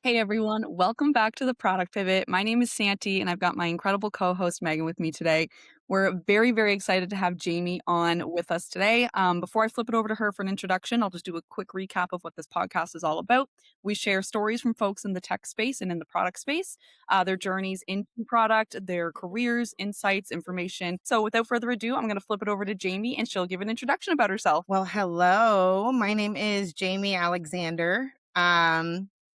Hey everyone, welcome back to the Product Pivot. My name is Santi, and I've got my incredible co host Megan with me today. We're very, very excited to have Jamie on with us today. Before I flip it over to her for an introduction, I'll just do a quick recap of what this podcast is all about. We share stories from folks in the tech space and in the product space, their journeys into product, their careers, insights, information. So without further ado, I'm going to flip it over to Jamie and she'll give an introduction about herself. Well, hello. My name is Jamie Alexander.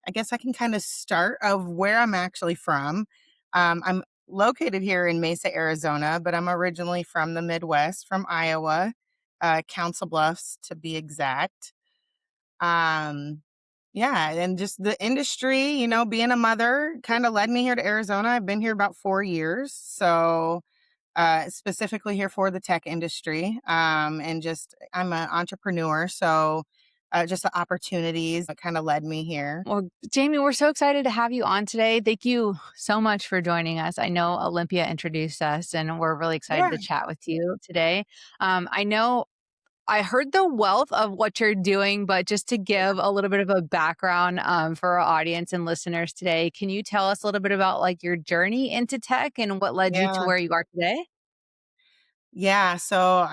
I guess I can kind of start of where I'm actually from. I'm located here in Mesa, Arizona, but I'm originally from the Midwest, from Iowa, Council Bluffs to be exact. Um, yeah, and just the industry, being a mother kind of led me here to Arizona. I've been here about 4 years. So, specifically here for the tech industry. And just I'm an entrepreneur, so just the opportunities that kind of led me here. Well, Jamie, we're so excited to have you on today. Thank you so much for joining us. I know Olympia introduced us, and we're really excited Yeah, to chat with you today. I know I heard the wealth of what you're doing, but just to give a little bit of a background for our audience and listeners today, can you tell us a little bit about like your journey into tech and what led you to yeah, where you are today? yeah. So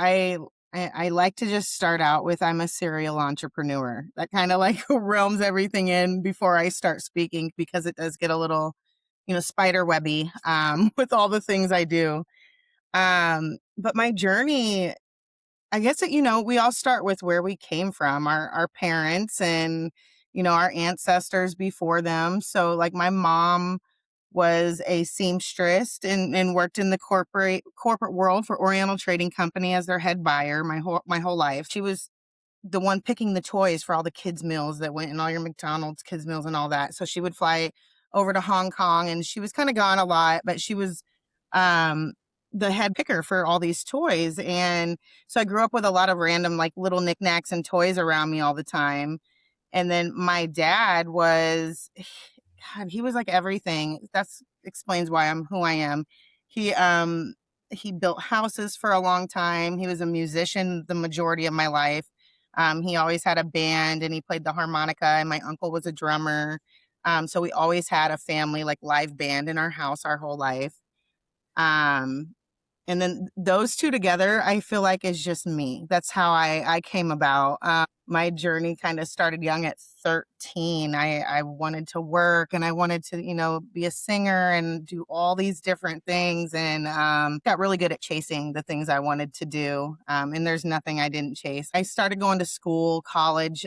I like to just start out with I'm a serial entrepreneur. That kind of like realms everything in before I start speaking because it does get a little, spider webby with all the things I do. But my journey, I guess that, we all start with where we came from, our parents and, our ancestors before them. So like my mom was a seamstress and worked in the corporate world for Oriental Trading Company as their head buyer my whole life. She was the one picking the toys for all the kids meals that went in all your McDonald's kids meals and all that. So she would fly over to Hong Kong and she was kind of gone a lot, but she was um the head picker for all these toys. And so I grew up with a lot of random like little knickknacks and toys around me all the time. And then my dad was God, he was like everything. That's explains why I'm who I am. He he built houses for a long time. He was a musician the majority of my life. He always had a band and he played the harmonica, and my uncle was a drummer. So we always had a family like live band in our house our whole life. Um, and then those two together, I feel like is just me. That's how I came about. My journey kind of started young at 13. I wanted to work and I wanted to, be a singer and do all these different things, and got really good at chasing the things I wanted to do. And there's nothing I didn't chase. I started going to school, college,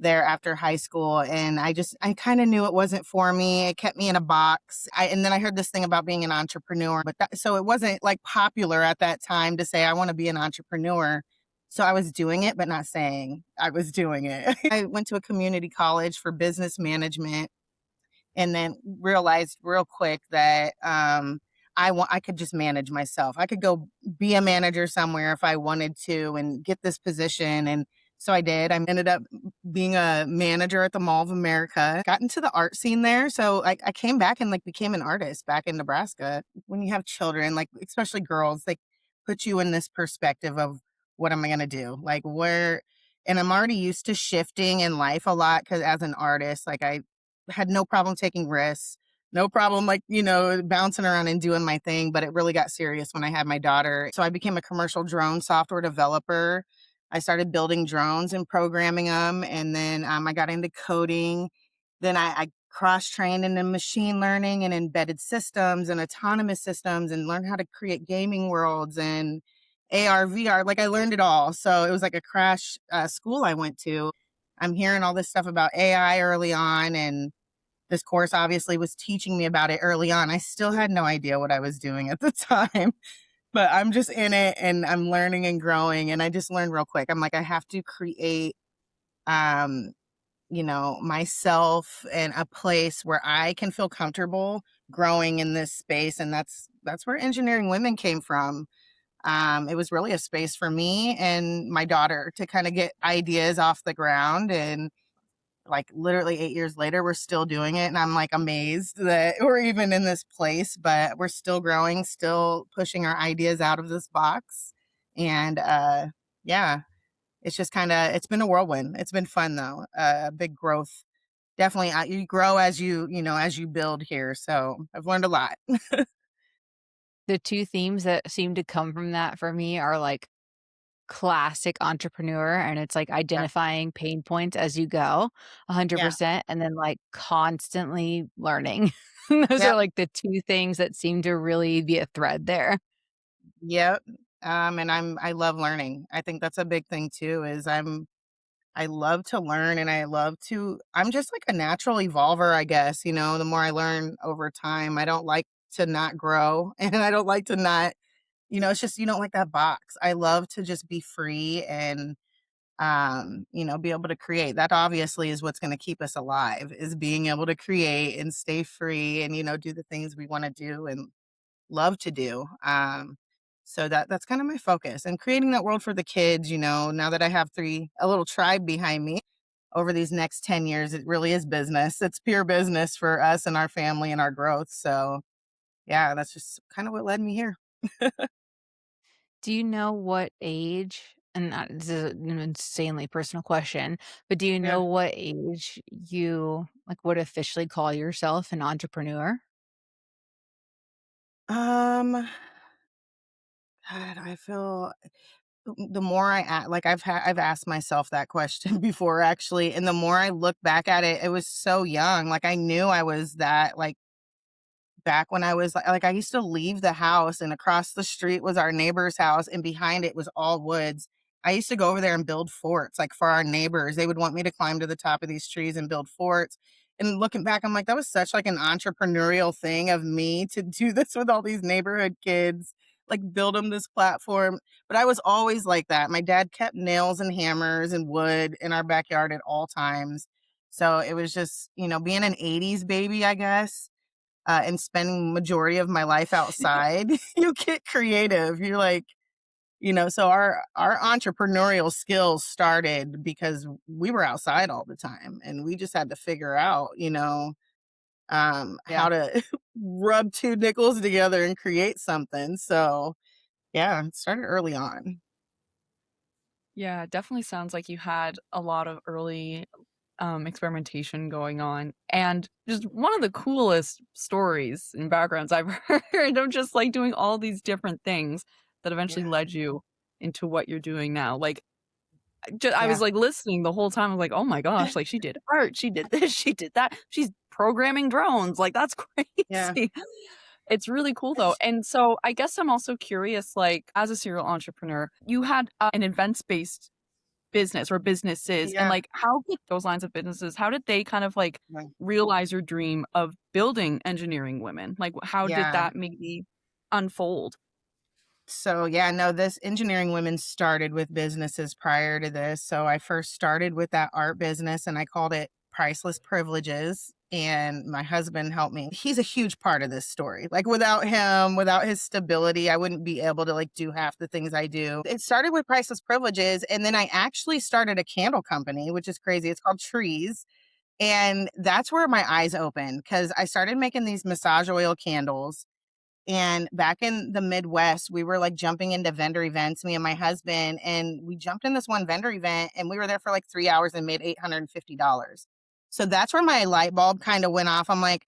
there after high school, and I kind of knew it wasn't for me. It kept me in a box. And then I heard this thing about being an entrepreneur, but so it wasn't like popular at that time to say I want to be an entrepreneur. So I was doing it but not saying I was doing it. I went to a community college for business management and then realized real quick that I could just manage myself. I could go be a manager somewhere if I wanted to and get this position. And so I did. I ended up being a manager at the Mall of America, got into the art scene there. So I came back and like became an artist back in Nebraska. When you have children, like especially girls, they put you in this perspective of what am I going to do? Like where, and I'm already used to shifting in life a lot because as an artist, like I had no problem taking risks, no problem like, bouncing around and doing my thing, but it really got serious when I had my daughter. So I became a commercial drone software developer. I started building drones and programming them, and then I got into coding. Then I cross-trained into machine learning and embedded systems and autonomous systems and learned how to create gaming worlds and AR, VR. Like I learned it all. So it was like a crash school I went to. I'm hearing all this stuff about AI early on, and this course obviously was teaching me about it early on. I still had no idea what I was doing at the time, but I'm just in it and I'm learning and growing. And I just learned real quick. I'm like, I have to create, um, myself and a place where I can feel comfortable growing in this space. And that's where engineering women came from. It was really a space for me and my daughter to kind of get ideas off the ground, and like literally 8 years later, we're still doing it. And I'm like amazed that we're even in this place, but we're still growing, still pushing our ideas out of this box. And yeah, it's just kind of, it's been a whirlwind. It's been fun though. Big growth definitely, you grow as as you build here. So I've learned a lot. The 2 themes that seem to come from that for me are, like, classic entrepreneur, and it's, like, Yeah. identifying pain points as you go, Yeah. 100%, and then, like, constantly learning. Those are, Yep. like, the 2 things that seem to really be a thread there. Yep. And I love learning. I think that's a big thing too, is I love to learn and I'm just like a natural evolver, I guess, the more I learn over time. I don't like to not grow and I don't like to not, it's just you don't like that box. I love to just be free and be able to create. That obviously is what's going to keep us alive, is being able to create and stay free and do the things we want to do and love to do. So that's kind of my focus, and creating that world for the kids, now that I have a little tribe behind me over these next 10 years, it really is business. It's pure business for us and our family and our growth. So yeah, that's just kind of what led me here. Do you know what age and this is an insanely personal question, but do you Yeah. know what age you, like, would officially call yourself an entrepreneur? Um, God, I feel the more like I've asked myself that question before actually, and the more I look back at it, it was so young. Like I knew I was that, like back when I was like I used to leave the house and across the street was our neighbor's house and behind it was all woods. I used to go over there and build forts like for our neighbors. They would want me to climb to the top of these trees and build forts. And looking back, I'm like, that was such like an entrepreneurial thing of me to do this with all these neighborhood kids, like build them this platform. But I was always like that. My dad kept nails and hammers and wood in our backyard at all times. So it was just, being an 80s baby, I guess, and spending majority of my life outside, you get creative. You're like, so our entrepreneurial skills started because we were outside all the time and we just had to figure out, Yeah. how to rub two nickels together and create something. So yeah, it started early on. Yeah, it definitely sounds like you had a lot of early, experimentation going on, and just one of the coolest stories and backgrounds I've heard of just, like, doing all these different things that eventually Yeah. led you into what you're doing now. Like, I was, Yeah. like, listening the whole time, I was like, "Oh my gosh," like, she did art, she did this, she did that, she's programming drones, like, that's Yeah. crazy. It's really cool though, and so I guess I'm also curious, like, as a serial entrepreneur, you had, an events-based business or businesses, and, Yeah. like, how did those lines of businesses, how did they kind of, like, Yeah. realize your dream of building Engineering Women? Like, how did Yeah. that maybe unfold? So yeah, no, this engineering women started with businesses prior to this. So I first started with that art business and I called it Priceless Privileges. And my husband helped me. He's a huge part of this story. Like without him, without his stability, I wouldn't be able to like do half the things I do. It started with Priceless Privileges. And then I actually started a candle company, which is crazy. It's called Trees. And that's where my eyes opened because I started making these massage oil candles, and back in the Midwest, we were like jumping into vendor events, me and my husband, and we jumped in this one vendor event and we were there for like 3 hours and made $850. So that's where my light bulb kind of went off. I'm like,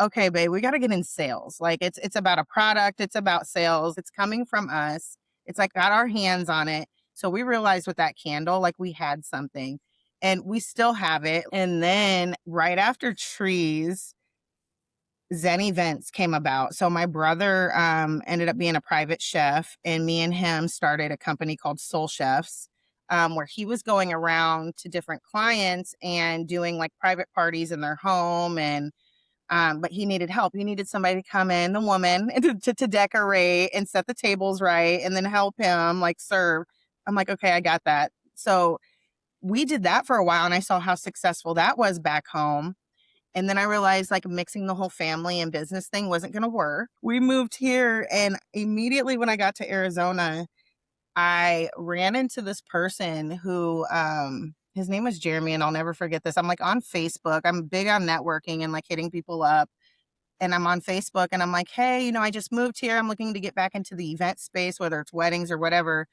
okay, babe, we got to get in sales. Like it's about a product, it's about sales, it's coming from us. It's like got our hands on it. So we realized with that candle, like we had something and we still have it. And then right after Trees, Zen Events came about. So my brother ended up being a private chef, and me and him started a company called Soul Chefs, where he was going around to different clients and doing like private parties in their home. And but he needed help. He needed somebody to come in, the woman, and to decorate and set the tables right, and then help him like serve. I'm like, okay, I got that. So we did that for a while, and I saw how successful that was back home. And then I realized like mixing the whole family and business thing wasn't going to work. We moved here, and immediately when I got to Arizona, I ran into this person who his name was Jeremy, and I'll never forget this. I'm like on Facebook. I'm big on networking and like hitting people up. And I'm on Facebook and I'm like, "Hey, I just moved here. I'm looking to get back into the event space, whether it's weddings or whatever."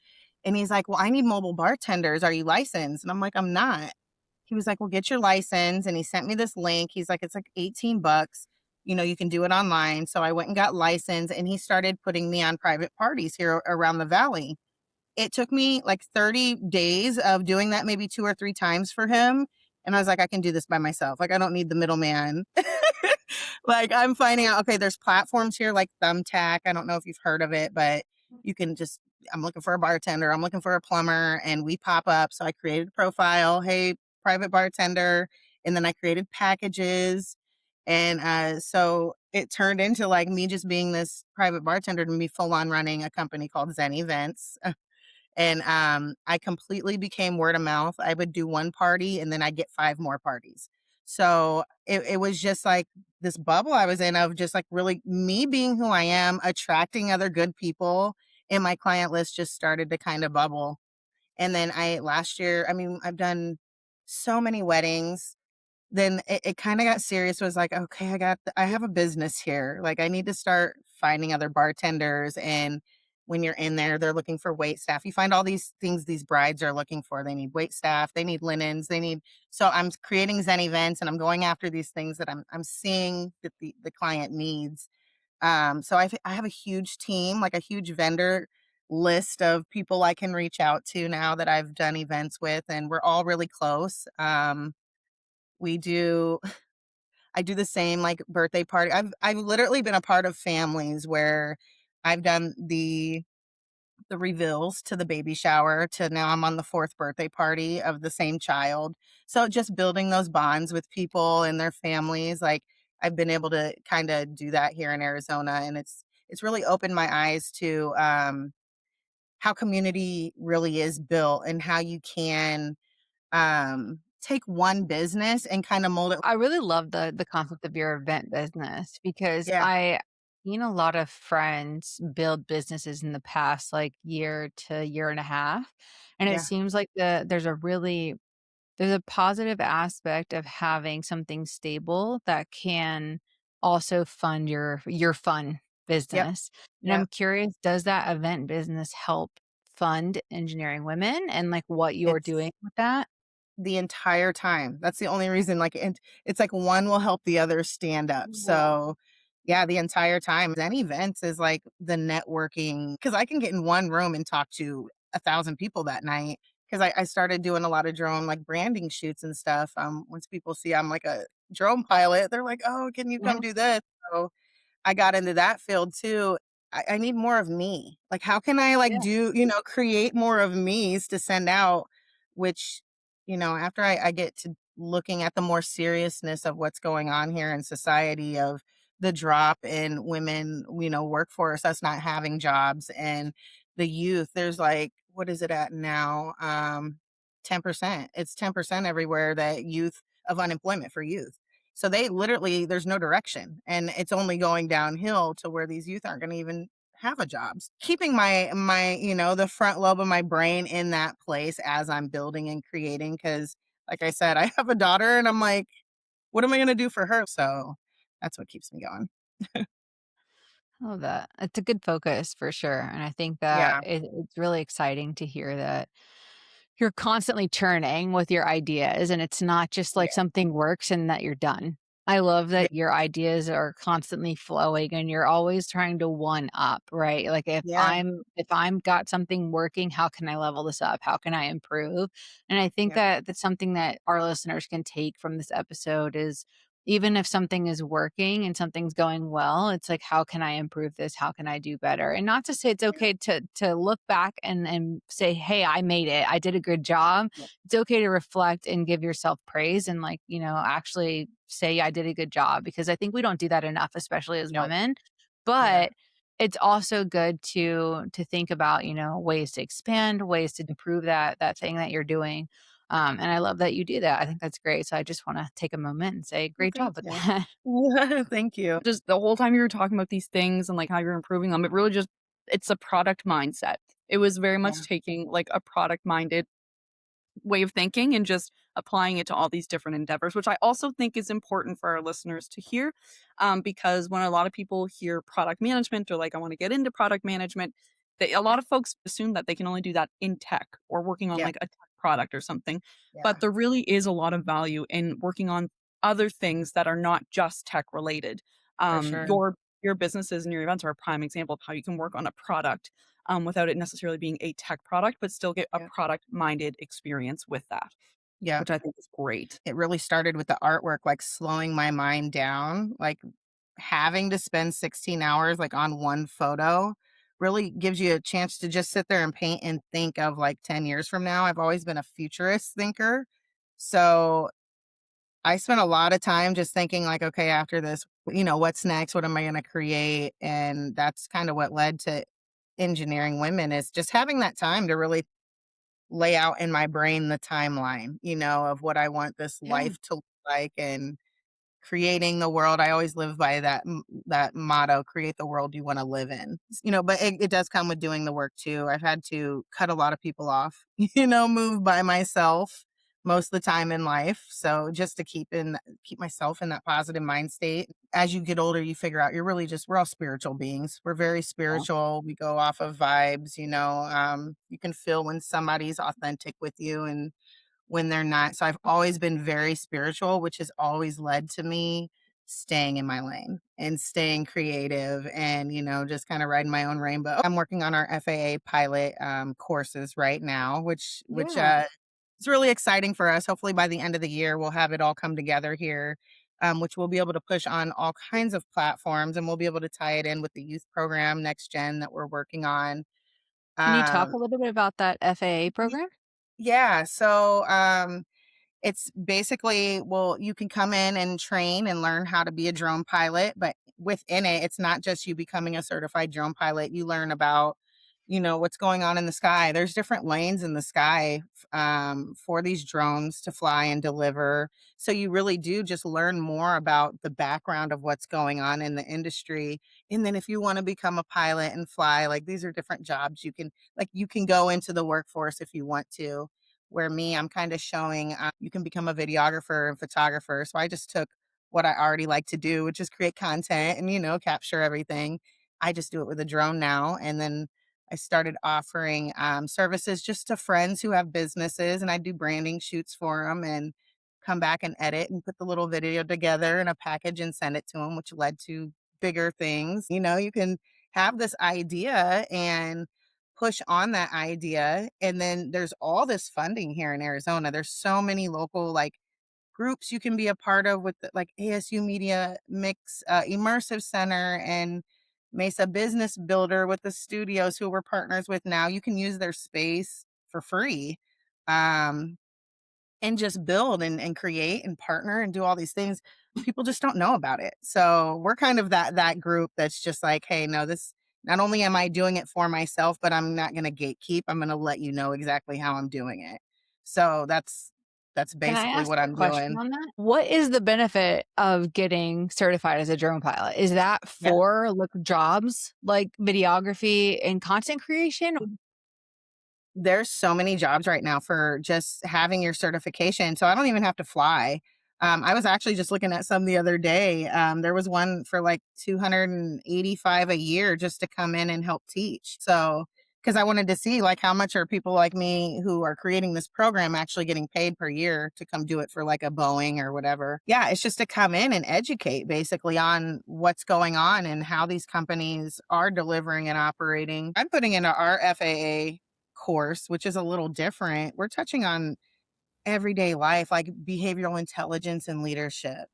And he's like, "Well, I need mobile bartenders. Are you licensed?" And I'm like, "I'm not." he was like, "Well, get your license." And he sent me this link. He's like, "It's like 18 bucks. You can do it online." So I went and got licensed, and he started putting me on private parties here around the valley. It took me like 30 days of doing that maybe 2 or 3 times for him, and I was like, "I can do this by myself. Like, I don't need the middleman." Like, I'm finding out, okay, there's platforms here like Thumbtack. I don't know if you've heard of it, but you can just I'm looking for a bartender, I'm looking for a plumber, and we pop up. So I created a profile, "Hey, private bartender," and then I created packages, and, so it turned into, like, me just being this private bartender to me full on running a company called Zen Events. And, I completely became word of mouth. I would do one party and then I'd get 5 more parties. So it was just like this bubble I was in of just like really me being who I am, attracting other good people, and my client list just started to kind of bubble. And then I last year, I mean, I've done so many weddings. Then it kinda got serious, was like, "Okay, I have a business here, like, I need to start finding other bartenders," and when you're in there, they're looking for wait staff. You find all these things these brides are looking for. They need wait staff, they need linens, they need so I'm creating Zen Events, and I'm going after these things that I'm seeing that the client needs. So I have a huge team, like a huge vendor list of people I can reach out to now that I've done events with, and we're all really close. We do I do the same, like, birthday party. I've literally been a part of families where I've done the reveals to the baby shower to now I'm on the 4th birthday party of the same child. So just building those bonds with people and their families, like, I've been able to kinda do that here in Arizona, and it's really opened my eyes to, how community really is built and how you can, take one business and kinda mold it. I really love the concept of your event business because Yeah, I seen a lot of friends build businesses in the past like year to year and a half. And it yeah, seems like there's a positive aspect of having something stable that can also fund your fun yep, business. And I'm yep. curious, does that event business help fund engineering women and like what you're It's doing with that? the entire time. That's the only reason, like, it's like one will help the other stand up. So, yeah, the entire time. Any events is like the networking because I can get in one room and talk to 1,000 people that night. Because I started doing a lot of drone, like, branding shoots and stuff. Once people see I'm like a drone pilot, they're like, "Oh, can you come do this?" So I got into that field too. I need more of me. Like, how can I like Yeah. create more of me's to send out, which, after I get to looking at the more seriousness of what's going on here in society of the drop in women, workforce, us not having jobs and the youth, there's like, what is it at now? 10%. It's 10% everywhere that youth of unemployment for youth. So they literally there's no direction, and it's only going downhill to where these youth aren't gonna even have a jobs. Keeping the front lobe of my brain in that place as I'm building and creating, because, like I said, I have a daughter and I'm like, "What am I gonna do for her?" So, that's what keeps me going. I love that. It's a good focus for sure. And I think that Yeah, it's really exciting to hear that you're constantly churning with your ideas and it's not just like yeah, something works and that you're done. I love yeah, that your ideas are constantly flowing and you're always trying to one up, right? Like yeah, if I'm got something working, how can I level this up? How can I improve? And I think yeah, that that's something that our listeners can take from this episode is even if something is working and something's going well, it's like, how can I improve this? How can I do better? And not to say it's yeah, okay to look back and say, hey, I made it. I did a good job. yeah, It's okay to reflect and give yourself praise and like, actually say I did a good job because I think we don't do that enough, especially as no, women. yeah, But it's also good to think about, ways to expand, ways to improve that thing that you're doing and I love that you do that. I think that's great. So I just want to take a moment and say, well, great thank job with you. that. Thank you. Just the whole time you were talking about these things and, like, how you're improving them, it really just it's a product mindset. It was very much Yeah, taking, like, a product-minded way of thinking and just applying it to all these different endeavors, which I also think is important for our listeners to hear, because when a lot of people hear product management or like, I want to get into product management, a lot of folks assume that they can only do that in tech or working on yeah, like a tech product or something. But Yeah, there really is a lot of value in working on other things that are not just tech related. for sure. Your businesses and your events are a prime example of how you can work on a product without it necessarily being a tech product, but still get a Yeah. product minded experience with that, Yeah. which I think is great. It really started with the artwork, like, slowing my mind down, like, having to spend 16 hours, like, on one photo really gives you a chance to just sit there and paint and think of, like, 10 years from now. I've always been a futurist thinker, so I spent a lot of time just thinking, like, "Okay, after this, what's next? What am I gonna create?" And that's kinda what led to engineering women, is just having that time to really lay out in my brain the timeline, of what I want this Yeah. life to look like, and creating the world. I always live by that motto, create the world you wanna live in. But it does come with doing the work too. I've had to cut a lot of people off, move by myself most of the time in life. So just to keep myself in that positive mind state. As you get older, you figure out we're all spiritual beings. We're very Yeah. spiritual. We go off of vibes, you can feel when somebody's authentic with you and when they're not. So I've always been very spiritual, which has always led to me staying in my lane and staying creative and, just kind of riding my own rainbow. I'm working on our FAA pilot courses right now, which Yeah. is really exciting for us. Hopefully by the end of the year, we'll have it all come together here. Which we'll be able to push on all kinds of platforms, and we'll be able to tie it in with the youth program Next Gen that we're working on. Can you talk Um, a little bit about that FAA y- program? yeah, so it's basically, well, you can come in and train and learn how to be a drone pilot, but within it, it's not just you becoming a certified drone pilot. You learn about, what's going on in the sky. There's different lanes in the sky for these drones to fly and deliver. So you really do just learn more about the background of what's going on in the industry. And then if you want to become a pilot and fly, like, these are different jobs you can go into the workforce if you want to. Where me, I'm kind of showing you can become a videographer and photographer. So I just took what I already like to do, which is create content and, capture everything. I just do it with a drone now. And then I started offering services just to friends who have businesses, and I do branding shoots for them and come back and edit and put the little video together in a package and send it to them, which led to bigger things. You can have this idea and push on that idea. And then there's all this funding here in Arizona. There's so many local, like, groups you can be a part of with like ASU Media Mix, Immersive Center, and Mesa Business Builder with the studios who we're partners with now. You can use their space for free. Um, and just build and create and partner and do all these things. People just don't know about it. So we're kind of that group that's just like, hey, no, this, not only am I doing it for myself, but I'm not going to gatekeep. I'm going to let you know exactly how I'm doing it. So that's Can I basically ask what a I'm question doing. on that? What is the benefit of getting certified as a drone pilot? Is that Yeah. for like jobs like videography and content creation? There's so many jobs right now for just having your certification, so I don't even have to fly. I was actually just looking at some the other day. There was one for like 285 a year just to come in and help teach. So, because I wanted to see, like, how much are people like me who are creating this program actually getting paid per year to come do it for like a Boeing or whatever. Yeah, it's just to come in and educate basically on what's going on and how these companies are delivering and operating. I'm putting into our FAA course, which is a little different. We're touching on everyday life, like behavioral intelligence and leadership,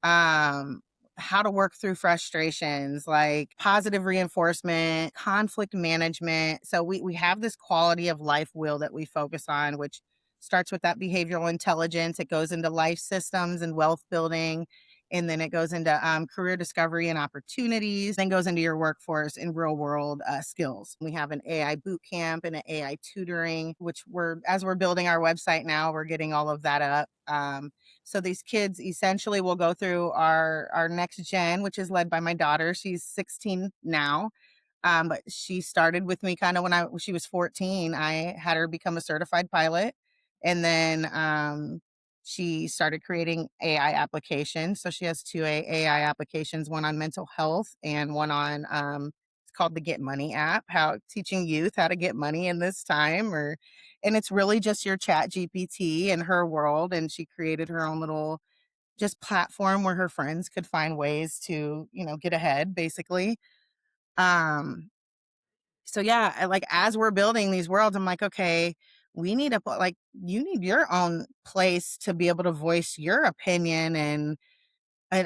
um, how to work through frustrations, like positive reinforcement, conflict management. So we have this quality of life wheel that we focus on, which starts with that behavioral intelligence. It goes into life systems and wealth building. And then it goes into career discovery and opportunities, then goes into your workforce and real world skills. We have an AI boot camp and an AI tutoring, which as we're building our website now, we're getting all of that up. So these kids essentially will go through our next gen, which is led by my daughter. She's 16 now. But she started with me kind of when she was 14. I had her become a certified pilot. And then she started creating AI applications. So she has two AI applications, one on mental health and one on called the Get Money app, how teaching youth how to get money in this time, or and it's really just your chat GPT and her world. And she created her own little just platform where her friends could find ways to, get ahead basically. Um, so yeah, like as we're building these worlds, I'm like, okay, we need like you need your own place to be able to voice your opinion and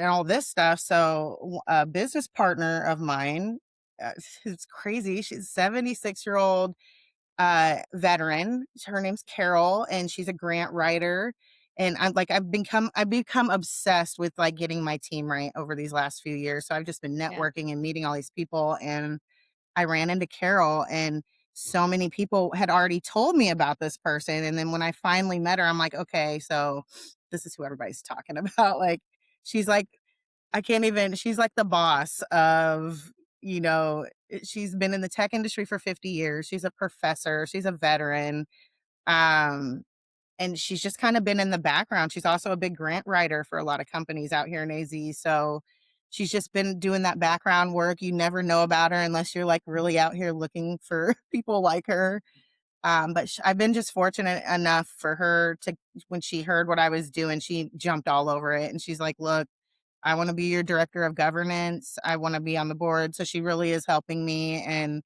all this stuff. So a business partner of mine, it's crazy. She's 76-year-old veteran. Her name's Carol, and she's a grant writer. And I've become obsessed with like getting my team right over these last few years. So I've just been Yeah. networking and meeting all these people. And I ran into Carol, and so many people had already told me about this person. And then when I finally met her, I'm like, okay, so this is who everybody's talking about. Like, she's like, I can't even, she's like the boss of, she's been in the tech industry for 50 years. She's a professor, she's a veteran. Um, and she's just kind of been in the background. She's also a big grant writer for a lot of companies out here in AZ. So she's just been doing that background work. You never know about her unless you're like really out here looking for people like her. But I've been just fortunate enough for her to, when she heard what I was doing, she jumped all over it. And she's like, look, I want to be your director of governance. I want to be on the board. So she really is helping me. And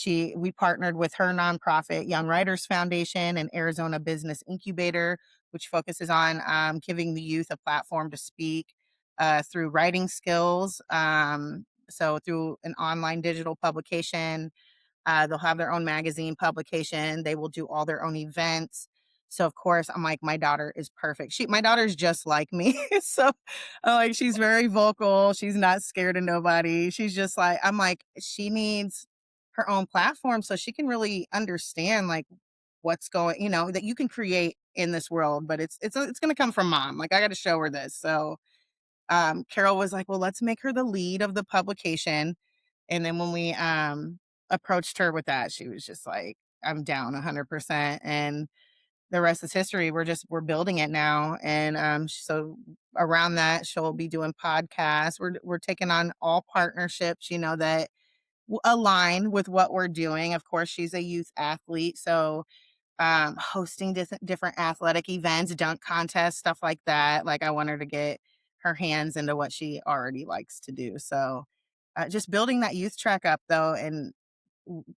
we partnered with her nonprofit, Young Writers Foundation, and Arizona Business Incubator, which focuses on giving the youth a platform to speak through writing skills. So through an online digital publication, they'll have their own magazine publication. They will do all their own events. So of course, I'm like, my daughter is perfect. My daughter's just like me. So like, she's very vocal. She's not scared of nobody. She's just like, I'm like, she needs her own platform so she can really understand like what's going, that you can create in this world, but it's going to come from mom. Like, I got to show her this. So Carol was like, well, let's make her the lead of the publication. And then when we approached her with that, she was just like, I'm down 100%. And the rest is history. We're building it now. And so around that, she'll be doing podcasts. We're taking on all partnerships, that align with what we're doing. Of course, she's a youth athlete. So hosting different athletic events, dunk contests, stuff like that. Like, I want her to get her hands into what she already likes to do. So just building that youth track up though, and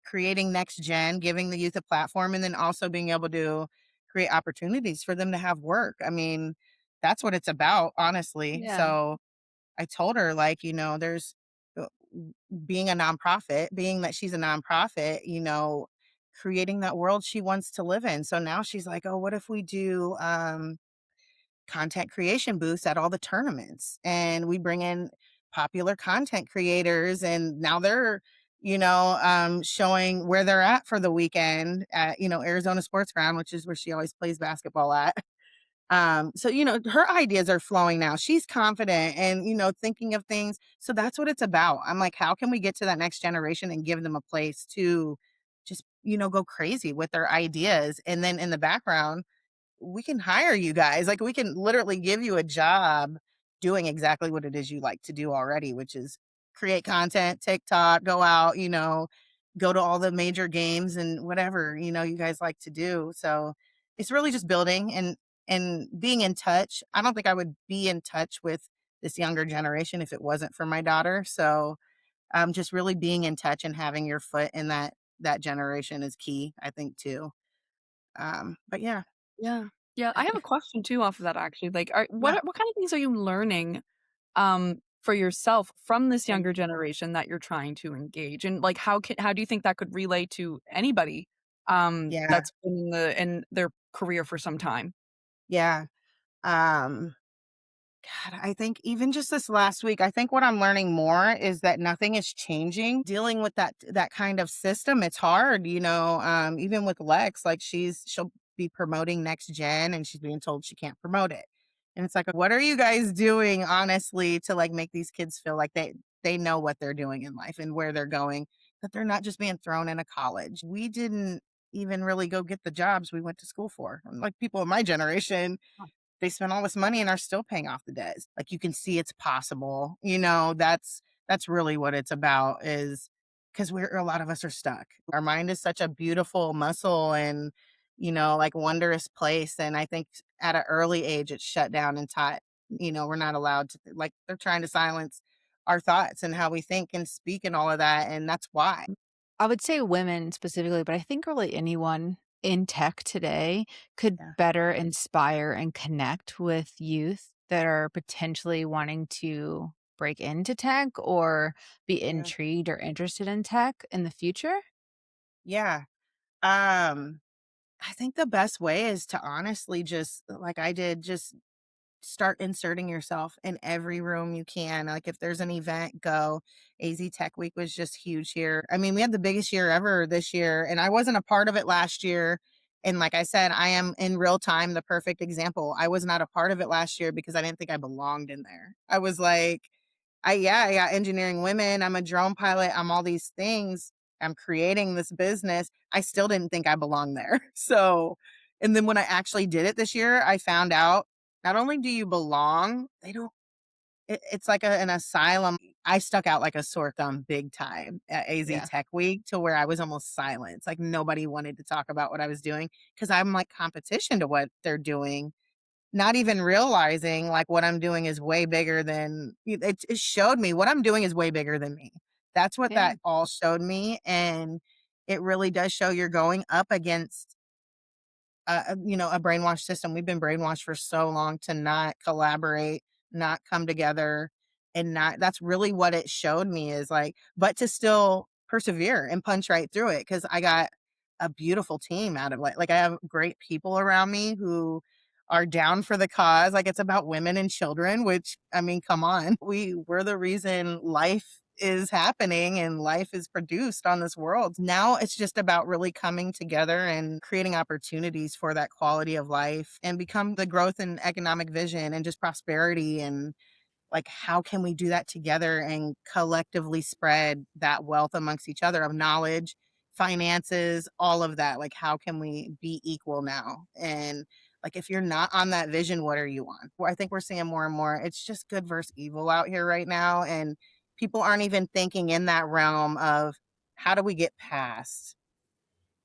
creating next gen, giving the youth a platform, and then also being able to create opportunities for them to have work. I mean, that's what it's about, honestly. Yeah. So I told her, like, there's being a nonprofit, being that she's a nonprofit, creating that world she wants to live in. So now she's like, oh, what if we do content creation booths at all the tournaments, and we bring in popular content creators, and now they're showing where they're at for the weekend at Arizona Sports Ground, which is where she always plays basketball at. So her ideas are flowing now. She's confident and thinking of things. So that's what it's about. I'm like, how can we get to that next generation and give them a place to just go crazy with their ideas? And then in the background, we can hire you guys. Like, we can literally give you a job doing exactly what it is you like to do already, which is create content, TikTok, go out, go to all the major games and whatever, you guys like to do. So it's really just building and being in touch. I don't think I would be in touch with this younger generation if it wasn't for my daughter. So just really being in touch and having your foot in that generation is key, I think, too. But yeah. Yeah. Yeah, I have a question too off of that actually. Like, Yeah. what kind of things are you learning, for yourself from this Yeah. younger generation that you're trying to engage? And, like, how do you think that could relay to anybody, Yeah. that's been in their career for some time? Yeah. Um, God, I think even just this last week, I think what I'm learning more is that nothing is changing. Dealing with that kind of system, it's hard, even with Lex, like she'll be promoting next gen and she's being told she can't promote it. And it's like, what are you guys doing honestly to like make these kids feel like they know what they're doing in life and where they're going, that they're not just being thrown in a college. We didn't even really go get the jobs we went to school for. Like, people of my generation, they spent all this money and are still paying off the debts. Like, you can see it's possible. That's really what it's about, is because we're a lot of us are stuck. Our mind is such a beautiful muscle and, like wondrous place. And I think at an early age, it's shut down and taught, we're not allowed to, like, they're trying to silence our thoughts and how we think and speak and all of that. And that's why. I would say women specifically, but I think really anyone in tech today could Yeah. better inspire and connect with youth that are potentially wanting to break into tech or be Yeah. intrigued or interested in tech in the future. Yeah. Um, I think the best way is to honestly just like I did, just start inserting yourself in every room you can. Like if there's an event, go. AZ Tech Week was just huge here. I mean, we had the biggest year ever this year, and I wasn't a part of it last year. And like I said, I am in real time the perfect example. I was not a part of it last year because I didn't think I belonged in there. I was like, I got engineering women. I'm a drone pilot. I'm all these things. I'm creating this business. I still didn't think I belonged there. So, and then when I actually did it this year, I found out not only do you belong, they don't, it's like an asylum. I stuck out like a sore thumb big time at AZ Yeah. Tech Week to where I was almost silenced. Like nobody wanted to talk about what I was doing because I'm like competition to what they're doing, not even realizing like what I'm doing is way bigger than it showed me what I'm doing is way bigger than me. That's what Yeah. that all showed me. And it really does show you're going up against a brainwash system. We've been brainwashed for so long to not collaborate, not come together, and not that's really what it showed me is like, but to still persevere and punch right through it because I got a beautiful team out of like I have great people around me who are down for the cause. Like it's about women and children, which I mean, come on. We're the reason life is happening and life is produced on this world. Now it's just about really coming together and creating opportunities for that quality of life and become the growth and economic vision and just prosperity and like how can we do that together and collectively spread that wealth amongst each other of knowledge, finances, all of that. Like how can we be equal now? And like if you're not on that vision, what are you on? Well, I think we're seeing more and more it's just good versus evil out here right now, and people aren't even thinking in that realm of how do we get past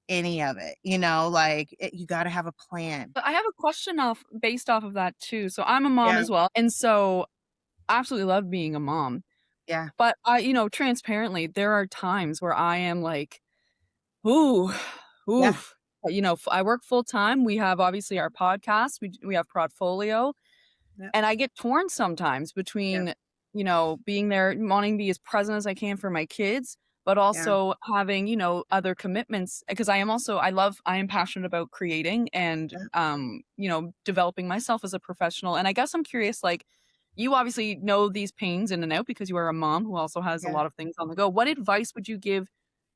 any of it, like you got to have a plan. But I have a question based off of that too. So I'm a mom Yeah. as well, and so I absolutely love being a mom. Yeah. But transparently, there are times where I am like, "Ooh, Yeah. oof." I work full time. We have obviously our podcast. We have Portfolio, Yeah. and I get torn sometimes Yeah. between, being there, wanting to be as present as I can for my kids, but Yeah. also having, other commitments because I am passionate about creating and, Yeah. developing myself as a professional. And I guess I'm curious, like, you obviously know these pains in and out because you are a mom who also has a Yeah. lot of things on the go. What advice would you give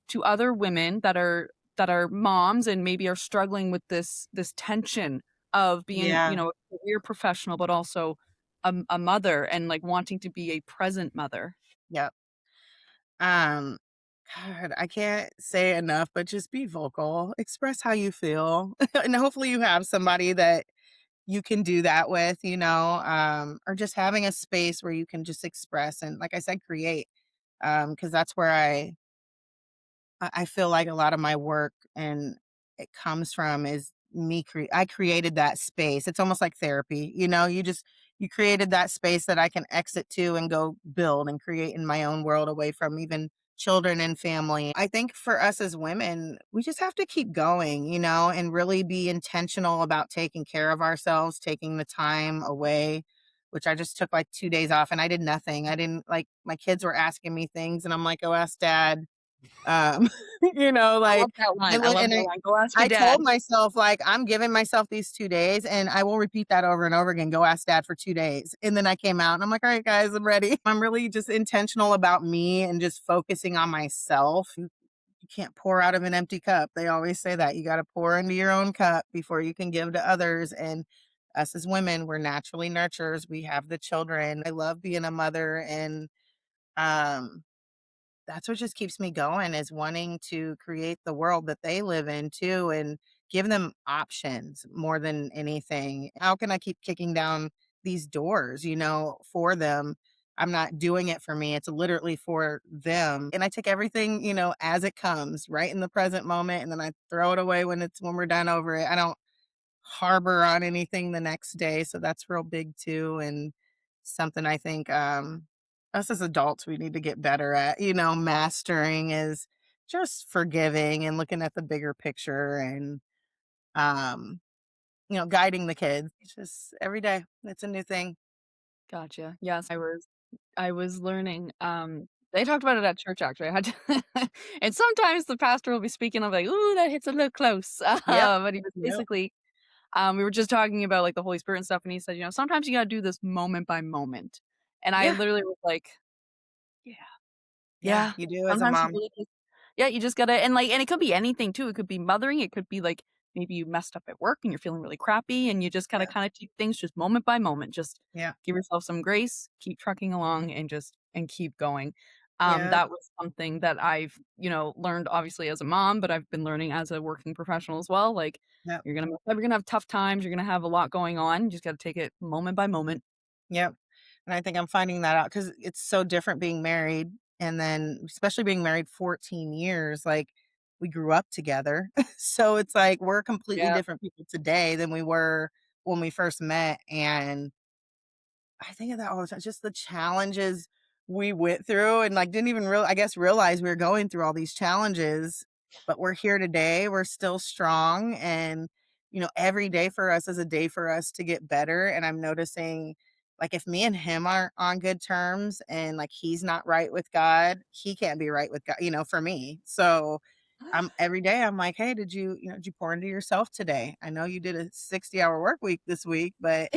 to other women that are moms and maybe are struggling with this tension of being, Yeah. a career professional, but also a mother and, like, wanting to be a present mother? Yeah. Um, God, I can't say enough, but just be vocal, express how you feel. And hopefully you have somebody that you can do that with, or just having a space where you can just express and, like I said, create. Because that's where I feel like a lot of my work and it comes from is I created that space. It's almost like therapy, you created that space that I can exit to and go build and create in my own world away from even children and family. I think for us as women, we just have to keep going, and really be intentional about taking care of ourselves, taking the time away, which I just took like 2 days off and I did nothing. I didn't like my kids were asking me things and I'm like, oh, ask dad. um, I love like, that I line. I look love and that line. Go ask your I dad. told myself, like, I'm giving myself these 2 days, and I will repeat that over and over again, "Go ask dad for 2 days," and then I came out, and I'm like, "Alright, guys, I'm ready." I'm really just intentional about me and just focusing on myself. You can't pour out of an empty cup. They always say that. You gotta pour into your own cup before you can give to others, and us as women, we're naturally nurturers. We have the children. I love being a mother, and, um that's what just keeps me going is wanting to create the world that they live in too and give them options more than anything. How can I keep kicking down these doors, for them I'm not doing it for me. It's literally for them. And I take everything, as it comes, right in the present moment, and then I throw it away when we're done over it. I don't harbor on anything the next day. So that's real big too. And something I think us as adults we need to get better at, mastering is just forgiving and looking at the bigger picture and um, guiding the kids. It's just every day. It's a new thing. Gotcha. Yes, I was learning, they talked about it at church actually, I had to and sometimes the pastor will be speaking, I'm like, "Ooh, that hits a little close." Yep. But he was Yep. basically, we were just talking about, like, the Holy Spirit and stuff, and he said, "Sometimes you gotta do this moment by moment." And I Yeah. literally was like, "Yeah, Yeah. yeah." You do as a Sometimes you mom. really just yeah, you just gotta and it could be anything too, it could be mothering, it could be, like, maybe you messed up at work and you're feeling really crappy, and you just gotta Yeah. kinda take things just moment by moment, just Yeah. give yourself some grace, keep trucking along, and keep going. Yeah. That was something that I've, learned obviously as a mom, but I've been learning as a working professional as well, like, Yep. you're gonna have tough times, you're gonna have a lot going on, you just gotta take it moment by moment. Yep. And I think I'm finding that out because it's so different being married and then especially being married 14 years, like, we grew up together. So it's like we're completely Yeah. different people today than we were when we first met, and I think of that all the time, just the challenges we went through and, like, didn't even I guess, realize we were going through all these challenges, but we're here today, we're still strong, and, every day for us is a day for us to get better, and I'm noticing, like, if me and him aren't on good terms and, like, he's not right with God, he can't be right with God, for me. So, every day I'm like, "Hey, did you pour into yourself today? I know you did a 60-hour work week this week, but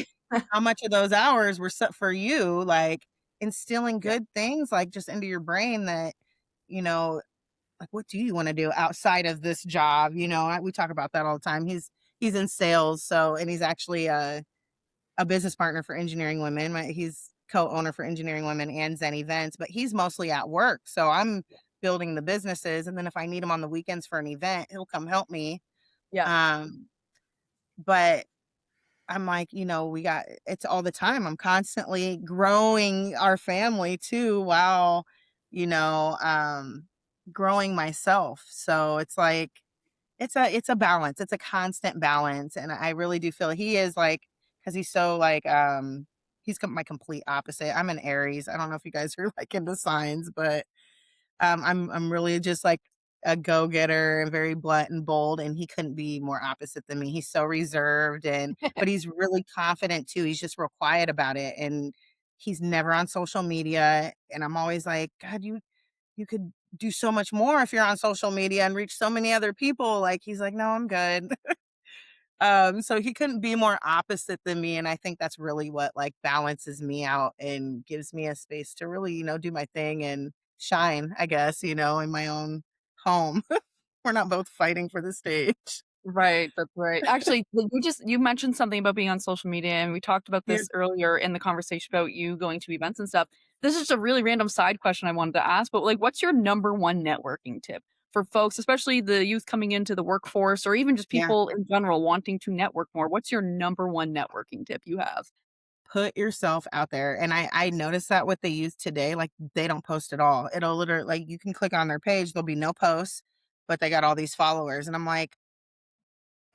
how much of those hours were set for you, like, instilling Yeah. good things, like, just into your brain that, you know, like, what do you wanna do outside of this job, we talk about that all the time. He's in sales, so and he's actually a business partner for Engineering Women. He's co-owner for Engineering Women and Zen Events, but he's mostly at work, so I'm building the businesses, and then if I need him on the weekends for an event, he'll come help me, Yeah. um, but I'm like, it's all the time. I'm constantly growing our family too while, you know, um, growing myself. So it's like it's a balance. It's a constant balance. And I really do feel he is like because he's so like he's my complete opposite. I'm an Aries. I don't know if you guys are like into signs, but I'm really just like a go-getter and very blunt and bold, and he couldn't be more opposite than me. He's so reserved but he's really confident too. He's just real quiet about it, and he's never on social media. And I'm always like, God, you could do so much more if you're on social media and reach so many other people. Like he's like, no, I'm good. So he couldn't be more opposite than me, and I think that's really what, like, balances me out and gives me a space to really, do my thing and shine, I guess, in my own home. We're not both fighting for the stage. Right, that's right. Actually, you mentioned something about being on social media, and we talked about Yeah, this earlier in the conversation about you going to events and stuff. This is just a really random side question I wanted to ask, but, like, what's your number 1 networking tip for folks, especially the youth coming into the workforce or even just yeah. people in general wanting to network more? What's your number 1 networking tip you have? Put yourself out there, and I noticed that with the youth today, like, they don't post at all. It'll literally like, you can click on their page, there'll be no posts, but they got all these followers, and I'm like,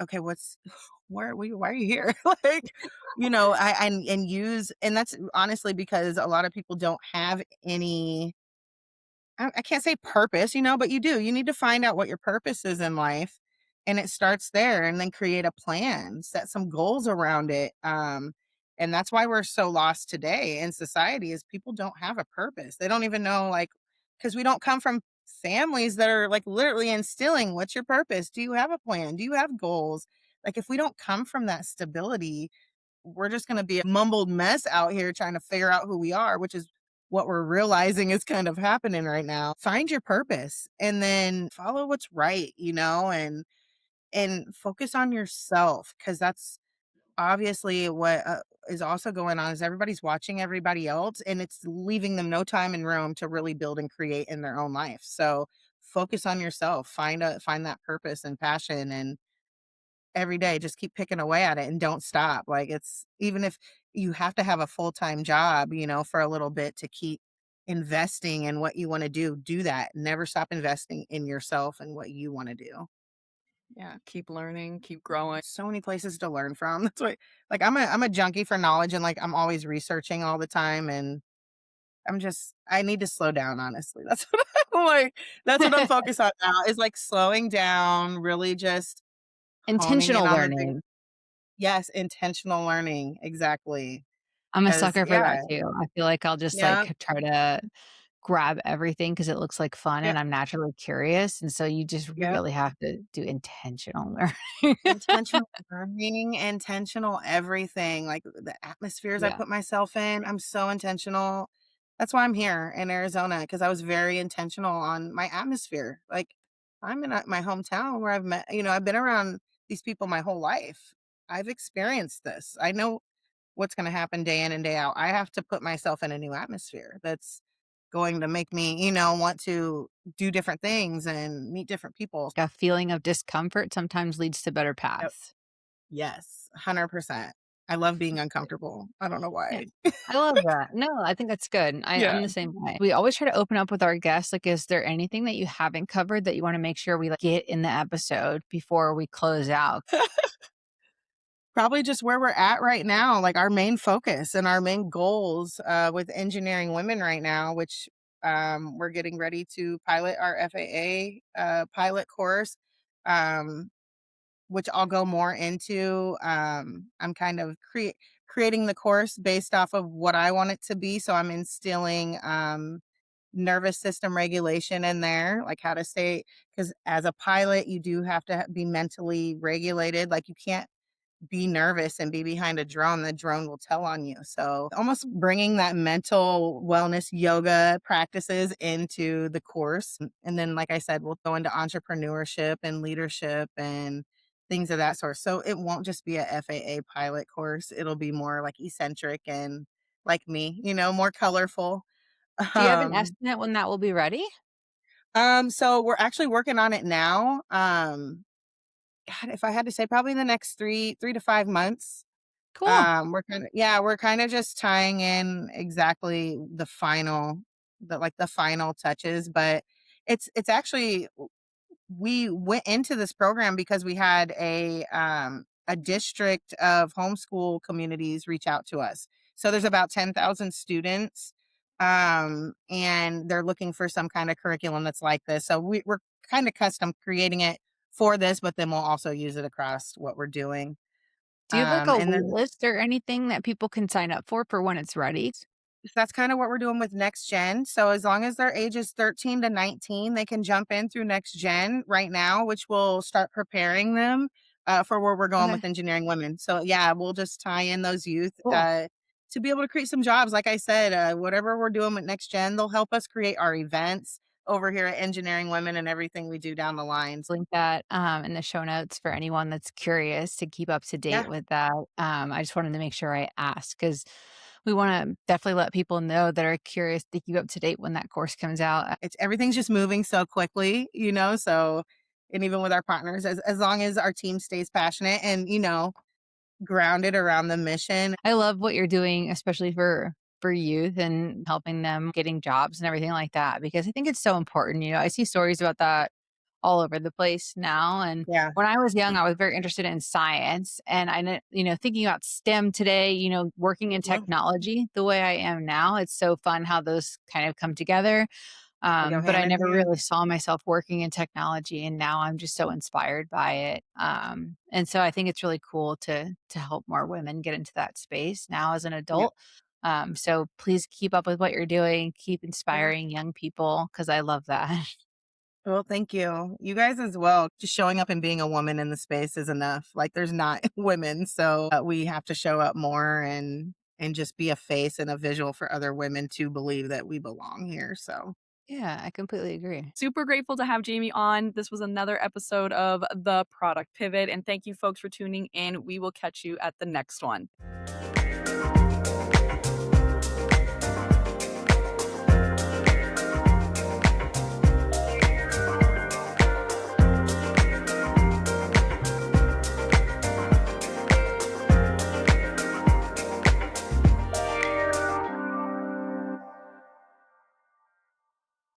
"Okay, why are you here?" Like, I and use and that's honestly because a lot of people don't have any I can't say purpose, but you do. You need to find out what your purpose is in life, and it starts there, and then create a plan, set some goals around it. And that's why we're so lost today in society is people don't have a purpose. They don't even know like because we don't come from families that are like literally instilling what's your purpose? Do you have a plan? Do you have goals? Like if we don't come from that stability, we're just going to be a mumbled mess out here trying to figure out who we are, which is what we're realizing is kind of happening right now. Find your purpose and then follow what's right, and focus on yourself because that's obviously what is also going on is everybody's watching everybody else and it's leaving them no time and room to really build and create in their own life. So focus on yourself, find that purpose and passion every day, just keep picking away at it and don't stop. Like it's even if you have to have a full-time job, for a little bit to keep investing in what you want to do that. Never stop investing in yourself and what you want to do. Yeah, keep learning, keep growing. So many places to learn from. That's why like I'm a junkie for knowledge and like I'm always researching all the time and I need to slow down, honestly. That's what I'm like that's what I'm focused on now is like slowing down, really just honing in Intentional on the things. learning. Yes, intentional learning, exactly. I'm a 'Cause sucker for yeah, that too. I feel like I'll just, yeah, like, try to grab everything because it looks like fun yeah, and I'm naturally curious, and so you just yeah. really have to do intentional learning. Intentional learning, intentional everything, like, the atmospheres I Yeah. put myself in, I'm so intentional. That's why I'm here in Arizona because I was very intentional on my atmosphere. Like, I'm in, my hometown where I've been around these people my whole life. I've experienced this. I know what's gonna happen day in and day out. I have to put myself in a new atmosphere that's going to make me, want to do different things and meet different people. A feeling of discomfort sometimes leads to better Yep. paths. Yes, 100%. I love being uncomfortable. I don't know Yeah. why. I love that. No, I think that's good. I'm Yeah. the same way. We always try to open up with our guests, like, is there anything that you haven't covered that you wanna make sure we, like, get in the episode before we close out? Probably just where we're at right now, like our main focus and our main goals with engineering women right now, which we're getting ready to pilot our FAA pilot course, um, which I'll go more into. I'm kind of creating the course based off of what I want it to be. So I'm instilling nervous system regulation in there, like how to stay, because as a pilot, you do have to be mentally regulated. Like you can't be nervous and be behind a drone, the drone will tell on you. So almost bringing that mental wellness yoga practices into the course. And then, like I said, we'll go into entrepreneurship and leadership and things of that sort. So it won't just be a FAA pilot course. It'll be more like eccentric and like me, more colorful. Do you have an Um, estimate when that will be ready? so we're actually working on it now. God, if I had to say, probably in the next 3 to 5 months. Cool. We're kinda just tying in exactly the final touches, but it's actually we went into this program because we had a district of homeschool communities reach out to us. So there's about 10,000 students, and they're looking for some kinda curriculum that's like this. So we're kinda custom creating it for this, but then we'll also use it across what we're doing. Do you have, like, a And wait then list or anything that people can sign up for when it's ready? that's kinda what we're doing with next gen. So as long as their age is 13 to 19, they can jump in through next gen right now, which will start preparing them, for where we're going Okay, with engineering women. So, yeah, we'll just tie in those youth, cool. to be able to create some jobs. Like I said, whatever we're doing with next gen, they'll help us create our events over here at Engineering Women and everything we do down the lines. Link that, in the show notes for anyone that's curious to keep up to Yeah. date with that. I just wanted to make sure I asked because we wanna definitely let people know that are curious to keep up to date when that course comes out. It's everything's just moving so quickly, so and even with our partners, as long as our team stays passionate and, grounded around the mission. I love what you're doing, especially for youth and helping them getting jobs and everything like that, because I think it's so important. I see stories about that all over the place now. And Yeah. when I was young, I was very interested in science. And thinking about STEM today, working in Mhm. technology the way I am now, it's so fun how those kind of come together. They go But I hand in never hand. really saw myself working in technology, and now I'm just so inspired by it. And so I think it's really cool to help more women get into that space now as an Yeah. adult. So please keep up with what you're doing, keep Yeah. inspiring young people because I love that. Well, thank you. You guys as well. Just showing up and being a woman in the space is enough. Like there's not women, so we have to show up more and just be a face and a visual for other women to believe that we belong here. So Yeah, I completely agree. Super grateful to have Jamie on. This was another episode of The Product Pivot, and thank you folks for tuning in. We will catch you at the next one.